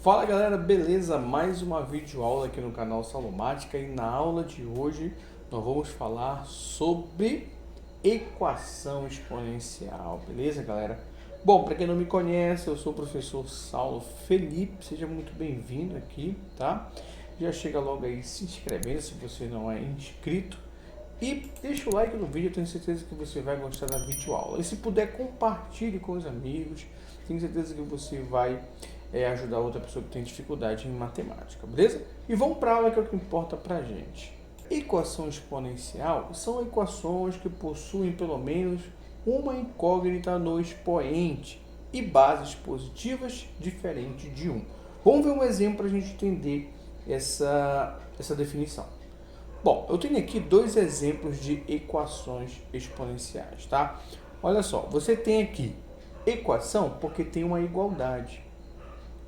Fala galera, beleza? Mais uma videoaula aqui no canal Salomática e na aula de hoje nós vamos falar sobre equação exponencial, beleza galera? Bom, para quem não me conhece, eu sou o professor Saulo Felipe, seja muito bem-vindo aqui, tá? Já chega logo aí se inscrevendo se você não é inscrito e deixa o like no vídeo, eu tenho certeza que você vai gostar da videoaula. E se puder, compartilhe com os amigos, tenho certeza que você vai ajudar outra pessoa que tem dificuldade em matemática, beleza? E vamos para a aula que é o que importa pra gente. Equação exponencial são equações que possuem pelo menos uma incógnita no expoente e bases positivas diferentes de 1. Vamos ver um exemplo para a gente entender essa definição. Bom, eu tenho aqui dois exemplos de equações exponenciais, tá? Olha só, você tem aqui equação porque tem uma igualdade,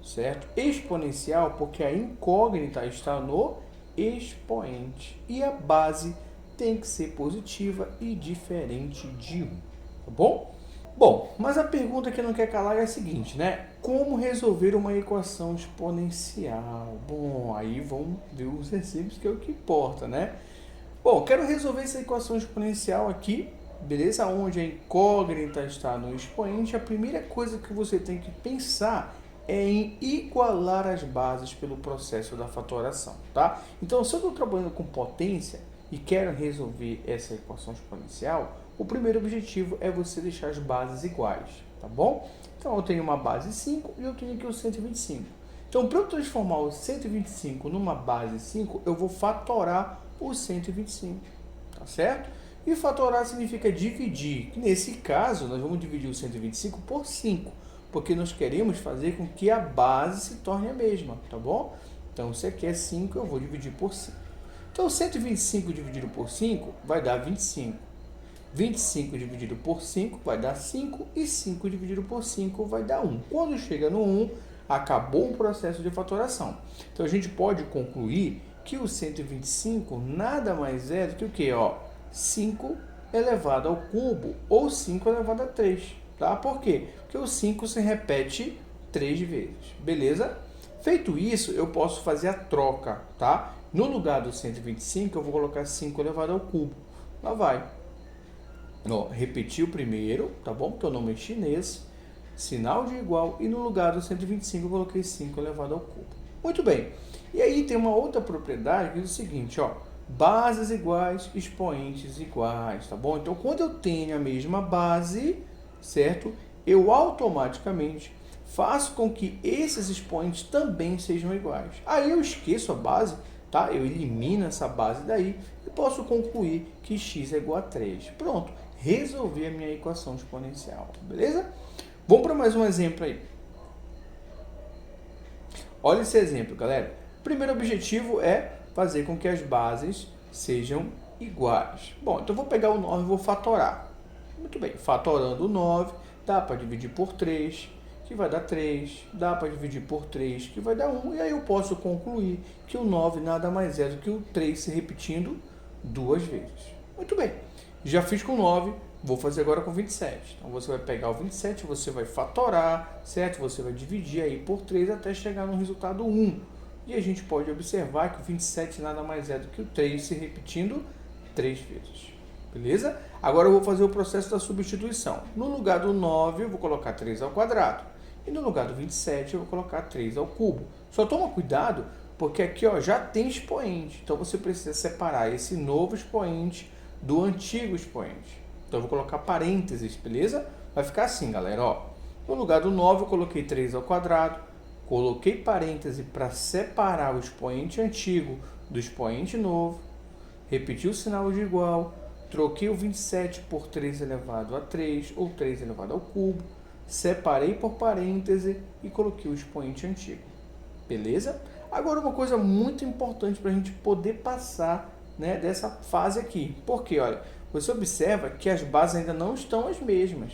certo? Exponencial porque a incógnita está no expoente e a base tem que ser positiva e diferente de 1, tá bom? Bom, mas a pergunta que não quer calar é a seguinte, né? Como resolver uma equação exponencial? Bom, aí vamos ver os exemplos que é o que importa, né? Bom, quero resolver essa equação exponencial aqui, beleza? Onde a incógnita está no expoente. A primeira coisa que você tem que pensar é em igualar as bases pelo processo da fatoração, tá? Então, se eu estou trabalhando com potência e quero resolver essa equação exponencial, o primeiro objetivo é você deixar as bases iguais, tá bom? Então, eu tenho uma base 5 e eu tenho aqui o 125. Então, para eu transformar o 125 numa base 5, eu vou fatorar o 125, tá certo? E fatorar significa dividir. Nesse caso, nós vamos dividir o 125 por 5, porque nós queremos fazer com que a base se torne a mesma, tá bom? Então, se aqui é 5, eu vou dividir por 5. Então, 125 dividido por 5 vai dar 25. 25 dividido por 5 vai dar 5 e 5 dividido por 5 vai dar 1. Quando chega no 1, acabou o processo de fatoração. Então, a gente pode concluir que o 125 nada mais é do que o quê? 5 elevado ao cubo ou 5 elevado a 3. Tá? Por quê? Porque o 5 se repete 3 vezes. Beleza? Feito isso, eu posso fazer a troca. Tá? No lugar do 125, eu vou colocar 5 elevado ao cubo. Lá vai. Repeti o primeiro, tá bom? Porque eu não mexi nesse. Sinal de igual. E no lugar do 125, eu coloquei 5 elevado ao cubo. Muito bem. E aí tem uma outra propriedade que diz o seguinte, bases iguais, expoentes iguais, tá bom? Então, quando eu tenho a mesma base, certo? Eu automaticamente faço com que esses expoentes também sejam iguais. Aí eu esqueço a base, tá? Eu elimino essa base daí e posso concluir que x é igual a 3. Pronto, resolvi a minha equação exponencial, beleza? Vamos para mais um exemplo aí. Olha esse exemplo, galera. O primeiro objetivo é fazer com que as bases sejam iguais. Bom, então eu vou pegar o 9 e vou fatorar. Muito bem, fatorando o 9, dá para dividir por 3, que vai dar 3. Dá para dividir por 3, que vai dar 1. E aí eu posso concluir que o 9 nada mais é do que o 3 se repetindo duas vezes. Muito bem, já fiz com 9, vou fazer agora com 27. Então, você vai pegar o 27, você vai fatorar, certo? Você vai dividir aí por 3 até chegar no resultado 1. E a gente pode observar que o 27 nada mais é do que o 3 se repetindo 3 vezes. Beleza? Agora eu vou fazer o processo da substituição. No lugar do 9, eu vou colocar 3 ao quadrado. E no lugar do 27, eu vou colocar 3 ao cubo. Só toma cuidado, porque aqui já tem expoente. Então, você precisa separar esse novo expoente do antigo expoente. Então, eu vou colocar parênteses, beleza? Vai ficar assim, galera. No lugar do 9, eu coloquei 3 ao quadrado. Coloquei parêntese para separar o expoente antigo do expoente novo. Repeti o sinal de igual. Troquei o 27 por 3 elevado a 3 ou 3 elevado ao cubo. Separei por parêntese e coloquei o expoente antigo. Beleza? Agora uma coisa muito importante para a gente poder passar, né, dessa fase aqui. Porque, olha, você observa que as bases ainda não estão as mesmas.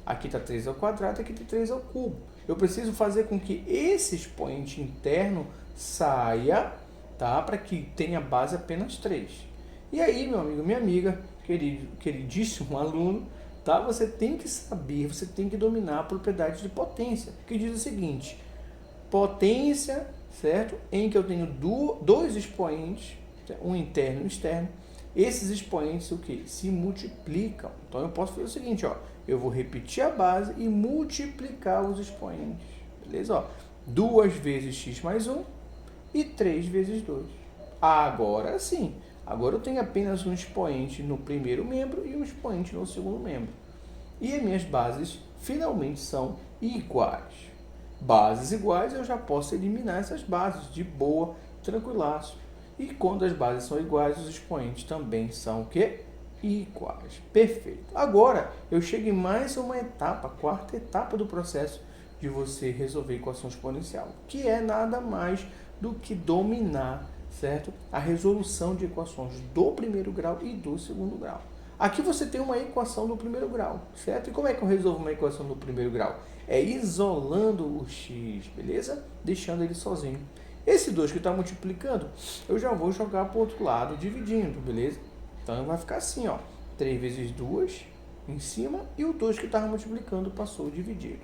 Aqui está 3 ao quadrado, aqui está 3 ao cubo. Eu preciso fazer com que esse expoente interno saia, tá? Para que tenha base apenas 3. E aí, meu amigo, minha amiga, queridíssimo aluno, tá? Você tem que saber, você tem que dominar a propriedade de potência, que diz o seguinte: potência, certo? Em que eu tenho dois expoentes, um interno e um externo. Esses expoentes o que? Se multiplicam. Então eu posso fazer o seguinte, ó, eu vou repetir a base e multiplicar os expoentes. Beleza? Ó, 2 vezes x mais 1 e 3 vezes 2. Agora sim, agora eu tenho apenas um expoente no primeiro membro e um expoente no segundo membro. E as minhas bases finalmente são iguais. Bases iguais, eu já posso eliminar essas bases de boa, tranquilaço. E quando as bases são iguais, os expoentes também são o quê? Iguais. Perfeito. Agora, eu chego em mais uma etapa, a quarta etapa do processo de você resolver equação exponencial, que é nada mais do que dominar, certo? A resolução de equações do primeiro grau e do segundo grau. Aqui você tem uma equação do primeiro grau, certo? E como é que eu resolvo uma equação do primeiro grau? É isolando o x, beleza? Deixando ele sozinho. Esse 2 que está multiplicando, eu já vou jogar para o outro lado, dividindo, beleza? Então vai ficar assim, ó, 3 vezes 2 em cima e o 2 que estava multiplicando passou dividido.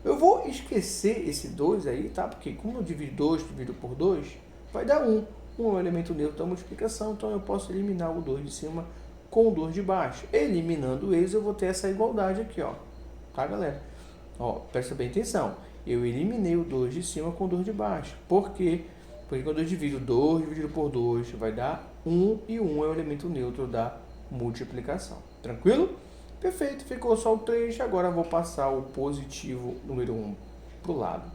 Eu vou esquecer esse 2 aí, tá? Porque como eu divido 2 dividido por 2, vai dar 1. 1 é um elemento neutro da multiplicação, então eu posso eliminar o 2 de cima com o 2 de baixo. Eliminando eles, eu vou ter essa igualdade aqui, ó. Tá, galera? Ó, presta bem atenção. Eu eliminei o 2 de cima com o 2 de baixo. Por quê? Porque quando eu divido 2 dividido por 2, vai dar 1, e 1 é o elemento neutro da multiplicação. Tranquilo? Perfeito, ficou só o 3. Agora eu vou passar o positivo número 1 para o lado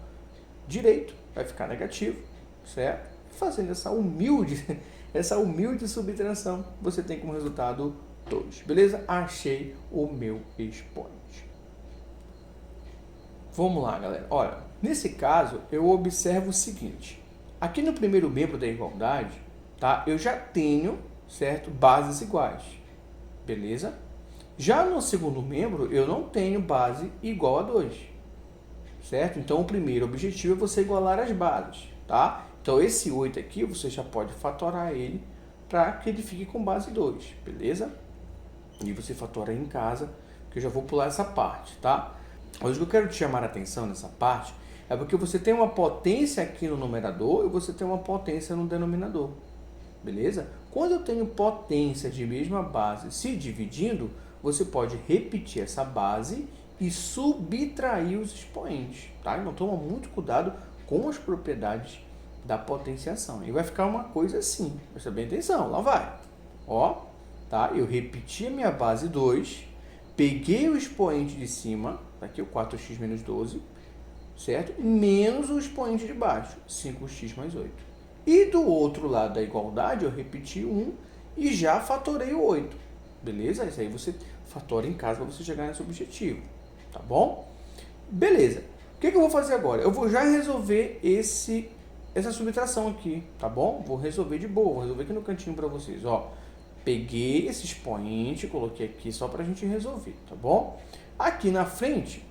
direito, vai ficar negativo, certo? Fazendo essa humilde subtração, você tem como resultado 2. Beleza? Achei o meu expoente. Vamos lá, galera. Olha, nesse caso, eu observo o seguinte. Aqui no primeiro membro da igualdade, tá? Eu já tenho, certo? Bases iguais. Beleza? Já no segundo membro, eu não tenho base igual a 2. Certo? Então, o primeiro objetivo é você igualar as bases, tá? Então, esse 8 aqui, você já pode fatorar ele para que ele fique com base 2, beleza? E você fatora em casa, que eu já vou pular essa parte, tá? Mas o que eu quero te chamar a atenção nessa parte é porque você tem uma potência aqui no numerador e você tem uma potência no denominador, beleza? Quando eu tenho potência de mesma base se dividindo, você pode repetir essa base e subtrair os expoentes, tá? Então toma muito cuidado com as propriedades da potenciação. E vai ficar uma coisa assim, presta bem atenção, lá vai. Ó, tá? Eu repeti a minha base 2, peguei o expoente de cima, tá aqui o 4x menos 12, certo? Menos o expoente de baixo, 5x mais 8. E do outro lado da igualdade, eu repeti 1 e já fatorei o 8. Beleza? Isso aí você fatora em casa para você chegar nesse objetivo. Tá bom? Beleza. O que eu vou fazer agora? Eu vou já resolver essa subtração aqui, tá bom? Vou resolver de boa, vou resolver aqui no cantinho para vocês. Ó, peguei esse expoente, coloquei aqui só para a gente resolver, tá bom? Aqui na frente,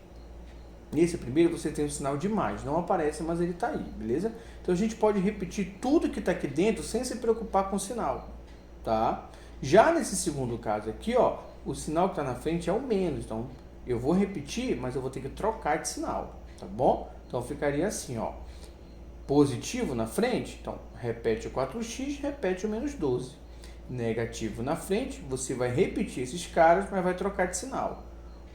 nesse primeiro, você tem o sinal de mais. Não aparece, mas ele está aí, beleza? Então, a gente pode repetir tudo que está aqui dentro sem se preocupar com o sinal, tá? Já nesse segundo caso aqui, ó, o sinal que está na frente é o menos. Então, eu vou repetir, mas eu vou ter que trocar de sinal, tá bom? Então, ficaria assim, ó. Positivo na frente, então, repete o 4x, repete o menos 12. Negativo na frente, você vai repetir esses caras, mas vai trocar de sinal.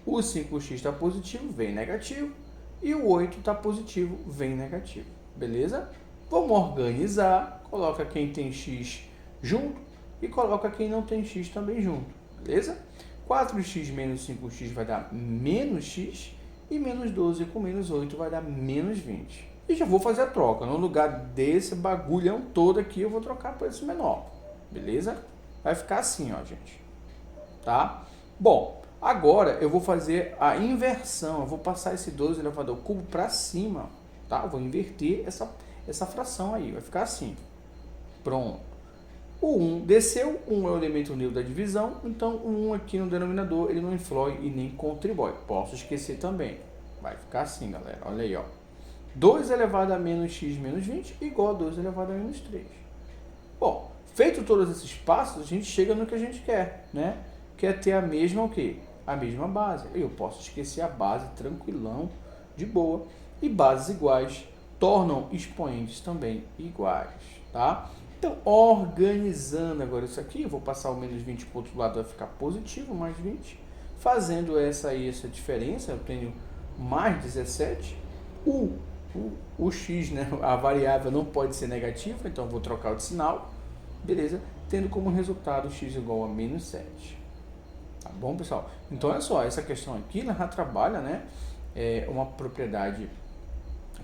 O 5x está positivo, vem negativo. E o 8 está positivo, vem negativo. Beleza? Vamos organizar. Coloca quem tem x junto e coloca quem não tem x também junto. Beleza? 4x menos 5x vai dar menos x. E menos 12 com menos 8 vai dar menos 20. E já vou fazer a troca. No lugar desse bagulhão todo aqui, eu vou trocar para esse menor. Beleza? Vai ficar assim, ó, gente. Tá? Bom, agora eu vou fazer a inversão. Eu vou passar esse 12 elevado ao cubo para cima. Tá? Eu vou inverter essa fração aí. Vai ficar assim. Pronto. O 1 desceu. 1 é o elemento neutro da divisão. Então, o 1 aqui no denominador, ele não influi e nem contribui. Posso esquecer também. Vai ficar assim, galera. Olha aí, ó. 2 elevado a menos x menos 20 igual a 2 elevado a menos 3. Bom, feito todos esses passos, a gente chega no que a gente quer, né? Quer ter a mesma o quê? A mesma base. Eu posso esquecer a base tranquilão, de boa. E bases iguais, tornam expoentes também iguais, tá? Então, organizando agora isso aqui, eu vou passar o menos 20 para o outro lado, vai ficar positivo, mais 20. Fazendo essa diferença, eu tenho mais 17. O x, né, a variável não pode ser negativa, então eu vou trocar o de sinal, beleza? Tendo como resultado x igual a menos 7. Tá bom, pessoal? Então, olha só, essa questão aqui, ela já trabalha, né, uma propriedade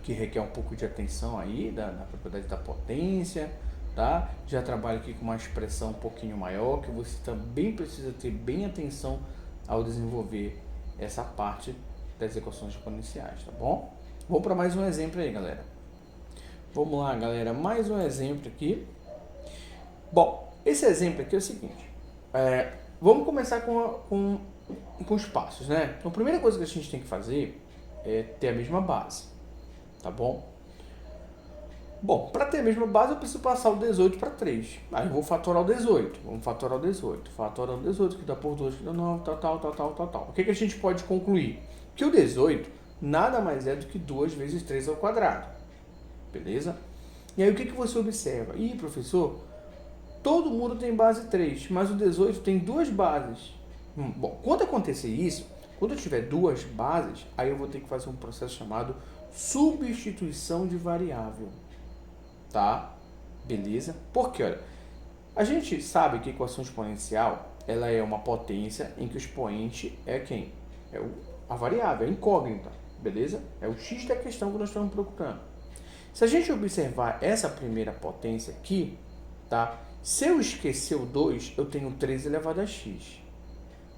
que requer um pouco de atenção aí, da propriedade da potência, tá? Já trabalha aqui com uma expressão um pouquinho maior, que você também precisa ter bem atenção ao desenvolver essa parte das equações exponenciais, tá bom? Vamos para mais um exemplo aí, galera. Vamos lá, galera, mais um exemplo aqui. Bom, esse exemplo aqui é o seguinte, vamos começar com os passos, né? Então, a primeira coisa que a gente tem que fazer é ter a mesma base, tá bom? Bom, para ter a mesma base, eu preciso passar o 18 para 3. Aí eu vou fatorar o 18. Vamos fatorar o 18. Fatorar o 18, que dá por 2, que dá 9, tal. O que a gente pode concluir? Que o 18 nada mais é do que 2 vezes 3 ao quadrado. Beleza? E aí o que você observa? Ih, professor, todo mundo tem base 3, mas o 18 tem duas bases. Bom, quando acontecer isso, quando eu tiver duas bases, aí eu vou ter que fazer um processo chamado substituição de variável. Tá? Beleza? Porque, olha, a gente sabe que a equação exponencial, ela é uma potência em que o expoente é quem? É a variável, é a incógnita, beleza? É o x da questão que nós estamos procurando. Se a gente observar essa primeira potência aqui, tá? Se eu esquecer o 2, eu tenho 3 elevado a x,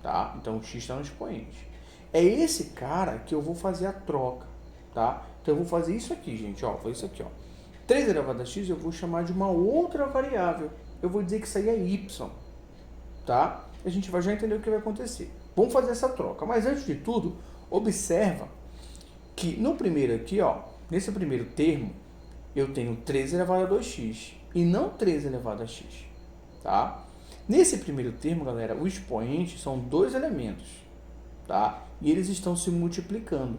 tá? Então, o x está no expoente. É esse cara que eu vou fazer a troca, tá? Então, eu vou fazer isso aqui, gente, ó, vou fazer isso aqui, ó. 3 elevado a x eu vou chamar de uma outra variável. Eu vou dizer que isso aí é y, tá? A gente vai já entender o que vai acontecer. Vamos fazer essa troca. Mas antes de tudo, observa que no primeiro aqui, ó, nesse primeiro termo, eu tenho 3 elevado a 2x e não 3 elevado a x, tá? Nesse primeiro termo, galera, o expoente são dois elementos, tá? E eles estão se multiplicando.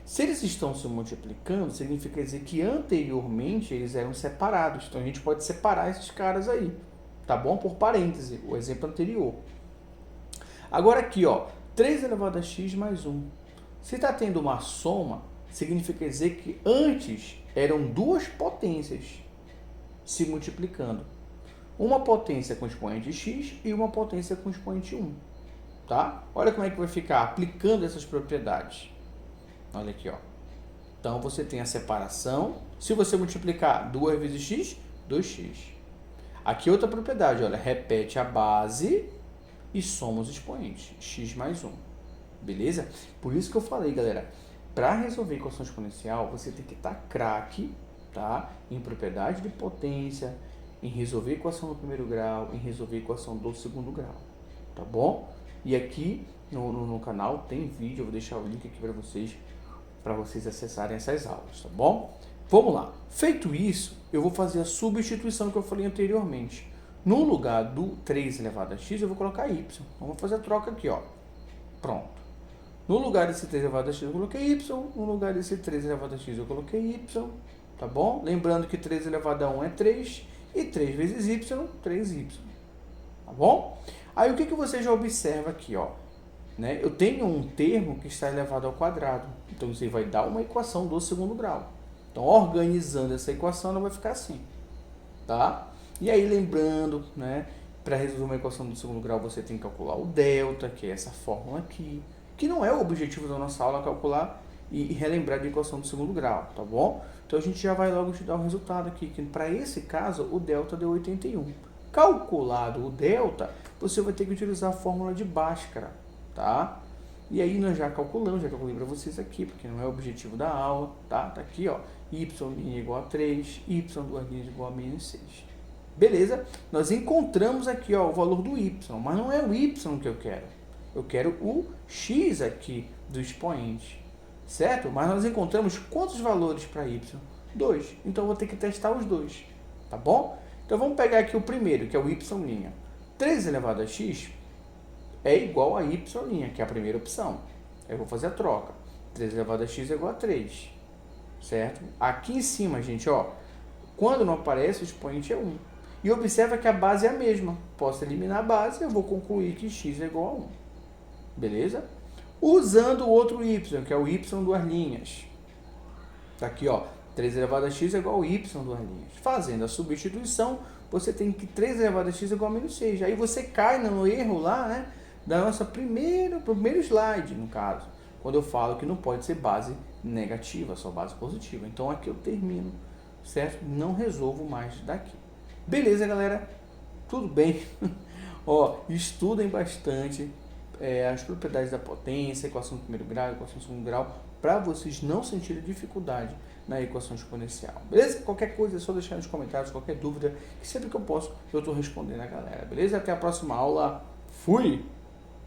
Se eles estão se multiplicando, significa dizer que anteriormente eles eram separados. Então, a gente pode separar esses caras aí, tá bom? Por parêntese, o exemplo anterior. Agora aqui, ó, 3 elevado a x mais 1. Se está tendo uma soma, significa dizer que antes eram duas potências se multiplicando. Uma potência com expoente x e uma potência com expoente 1. Tá? Olha como é que vai ficar aplicando essas propriedades. Olha aqui, ó. Então, você tem a separação. Se você multiplicar 2 vezes x, 2x. Aqui outra propriedade, olha. Repete a base e soma os expoentes. X mais 1. Beleza? Por isso que eu falei, galera. Para resolver equação exponencial, você tem que estar craque, tá? Em propriedade de potência, em resolver equação do primeiro grau, em resolver equação do segundo grau. Tá bom? E aqui no canal tem vídeo, eu vou deixar o link aqui para vocês acessarem essas aulas, tá bom? Vamos lá. Feito isso, eu vou fazer a substituição que eu falei anteriormente. No lugar do 3 elevado a x, eu vou colocar y. Vamos fazer a troca aqui, ó. Pronto. No lugar desse 3 elevado a x, eu coloquei y. No lugar desse 3 elevado a x, eu coloquei y. Tá bom? Lembrando que 3 elevado a 1 é 3. E 3 vezes y, 3y. Tá bom? Aí, o que você já observa aqui, ó? Né? Eu tenho um termo que está elevado ao quadrado. Então, você vai dar uma equação do segundo grau. Então, organizando essa equação, ela vai ficar assim. Tá? E aí, lembrando, né? Para resolver uma equação do segundo grau, você tem que calcular o delta, que é essa fórmula aqui. Que não é o objetivo da nossa aula, calcular e relembrar de equação do segundo grau, tá bom? Então, a gente já vai logo te dar o resultado aqui, que para esse caso, o delta deu 81. Calculado o delta, você vai ter que utilizar a fórmula de Bhaskara, tá? E aí nós já calculei para vocês aqui, porque não é o objetivo da aula, tá? Tá aqui, ó, y' igual a 3, y duas linhas igual a menos 6. Beleza? Nós encontramos aqui, ó, o valor do y, mas não é o y que eu quero. Eu quero o x aqui do expoente, certo? Mas nós encontramos quantos valores para y? 2. Então, eu vou ter que testar os dois, tá bom? Então, vamos pegar aqui o primeiro, que é o y'. 3 elevado a x é igual a y', que é a primeira opção. Aí eu vou fazer a troca. 3 elevado a x é igual a 3. certo? Aqui em cima, gente, ó, quando não aparece, o expoente é 1. E observa que a base é a mesma. Posso eliminar a base, eu vou concluir que x é igual a 1. Beleza? Usando o outro y, que é o y duas linhas. Tá aqui, ó, 3 elevado a x é igual a y duas linhas. Fazendo a substituição, você tem que 3 elevado a x é igual a menos 6. Aí você cai no erro lá, né, da nossa primeiro slide, no caso, quando eu falo que não pode ser base negativa, só base positiva. Então aqui eu termino, certo? Não resolvo mais daqui. Beleza, galera? Tudo bem? Ó, estudem bastante as propriedades da potência, equação de primeiro grau, equação de segundo grau, para vocês não sentirem dificuldade na equação exponencial. Beleza? Qualquer coisa é só deixar nos comentários, qualquer dúvida, que sempre que eu posso eu estou respondendo a galera. Beleza? Até a próxima aula. Fui!